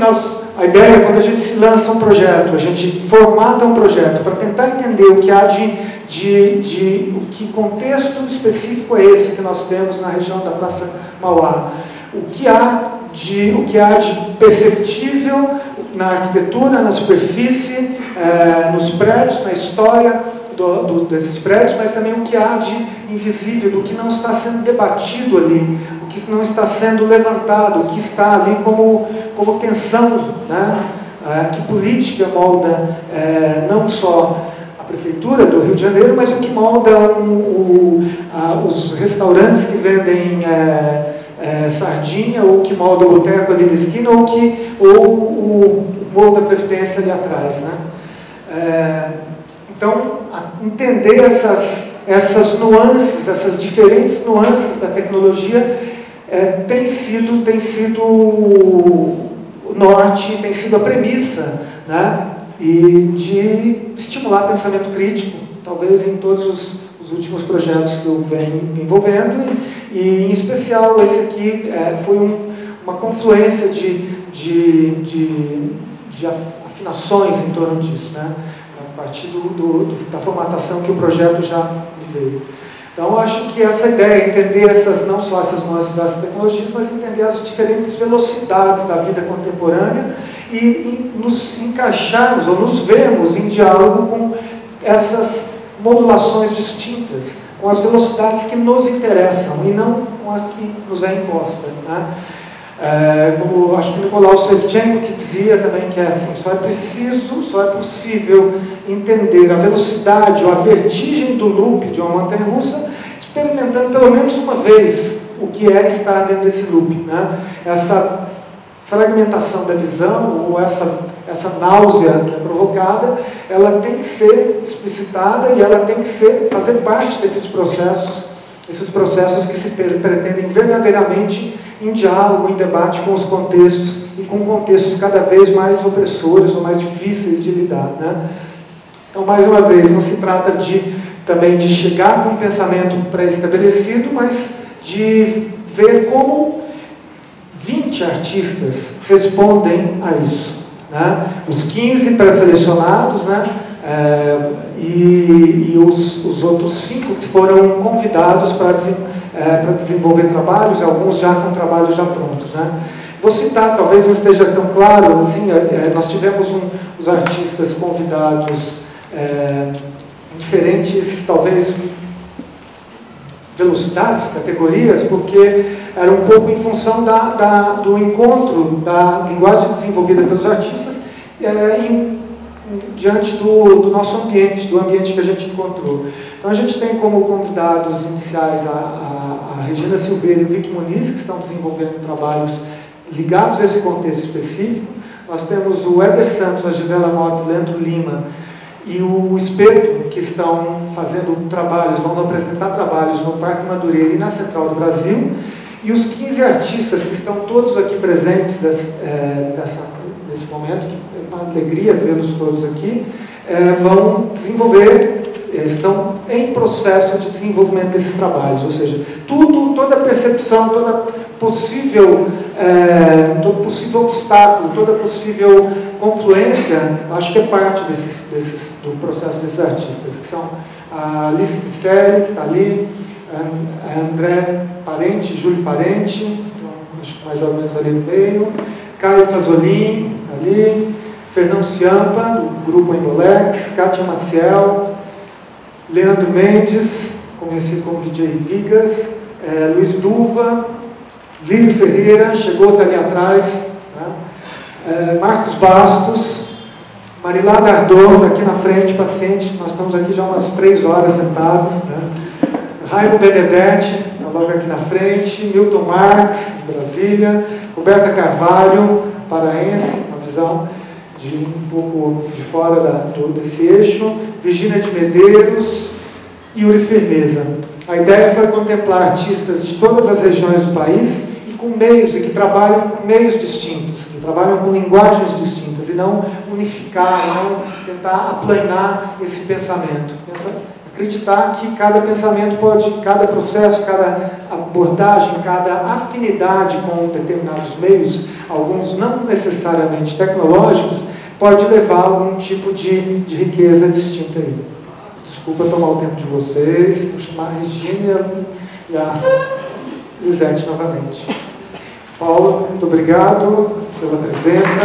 a ideia é quando a gente se lança um projeto, a gente formata um projeto para tentar entender o que há o que contexto específico é esse que nós temos na região da Praça Mauá, o que há de perceptível na arquitetura, na superfície, nos prédios, na história desses prédios, mas também o que há de invisível, do que não está sendo debatido ali, o que não está sendo levantado, o que está ali como tensão, né? Que política molda não só a Prefeitura do Rio de Janeiro, mas o que molda os restaurantes que vendem sardinha, ou que molda o boteco ali na esquina, ou o Morro da Previdência ali atrás, né? Então, entender essas nuances, essas diferentes nuances da tecnologia tem sido o norte, tem sido a premissa, né? E de estimular pensamento crítico, talvez em todos os últimos projetos que eu venho me envolvendo, e em especial esse aqui foi uma confluência de afinações em torno disso, né? A partir da formatação que o projeto já veio. Então, eu acho que essa ideia, entender não só essas nuances das tecnologias, mas entender as diferentes velocidades da vida contemporânea e nos encaixarmos, ou nos vermos em diálogo com essas modulações distintas, com as velocidades que nos interessam e não com a que nos é imposta, né? Como acho que Nicolau Shevchenko que dizia também que assim, só é possível entender a velocidade ou a vertigem do loop de uma montanha-russa experimentando pelo menos uma vez o que é estar dentro desse loop, né? Essa fragmentação da visão, ou essa náusea que é provocada, ela tem que ser explicitada e ela tem que fazer parte desses processos que se pretendem verdadeiramente em diálogo, em debate com os contextos e com contextos cada vez mais opressores ou mais difíceis de lidar, né? Então, mais uma vez, não se trata também de chegar com um pensamento pré-estabelecido, mas de ver como 20 artistas respondem a isso, né? Os 15 pré-selecionados, né? E os outros 5 que foram convidados para desenvolver trabalhos, alguns já com trabalhos já prontos, né? Vou citar, talvez não esteja tão claro, assim, nós tivemos os artistas convidados em diferentes, talvez, velocidades, categorias, porque era um pouco em função do encontro da linguagem desenvolvida pelos artistas diante do nosso ambiente, do ambiente que a gente encontrou. Então, a gente tem como convidados iniciais a Regina Silveira e o Vic Muniz, que estão desenvolvendo trabalhos ligados a esse contexto específico. Nós temos o Éder Santos, a Gisela Mota, o Leandro Lima e o Espeto, que estão fazendo trabalhos, vão apresentar trabalhos no Parque Madureira e na Central do Brasil. E os 15 artistas que estão todos aqui presentes nesse momento, que é uma alegria vê-los todos aqui, vão estão em processo de desenvolvimento desses trabalhos, ou seja, toda percepção, todo possível obstáculo, toda possível confluência, acho que é parte do processo desses artistas, que são a Alice Picelli, que está ali, a André Parente, Júlio Parente, então, acho que mais ou menos ali no meio, Caio Fazolin, ali, Fernão Ciampa, do grupo Embolex, Kátia Maciel, Leandro Mendes, conhecido como DJ Vigas, Luiz Duva, Lírio Ferreira, chegou até ali atrás, né? Marcos Bastos, Marilá Dardot, está aqui na frente, paciente, nós estamos aqui já umas 3 horas sentados, né? Raimundo Benedetti, está logo aqui na frente, Milton Marques, de Brasília, Roberta Carvalho, paraense, uma visão um pouco de fora desse eixo, Virgínia de Medeiros e Yuri Firmeza. A ideia foi contemplar artistas de todas as regiões do país e com meios, e que trabalham com meios distintos, que trabalham com linguagens distintas, e não unificar, não tentar aplanar esse pensamento. acreditar que cada pensamento pode, cada processo, cada abordagem, cada afinidade com determinados meios, alguns não necessariamente tecnológicos, pode levar a algum tipo de riqueza distinta aí. Desculpa tomar o tempo de vocês, vou chamar a Regina e a Lisete novamente. Paulo, muito obrigado pela presença.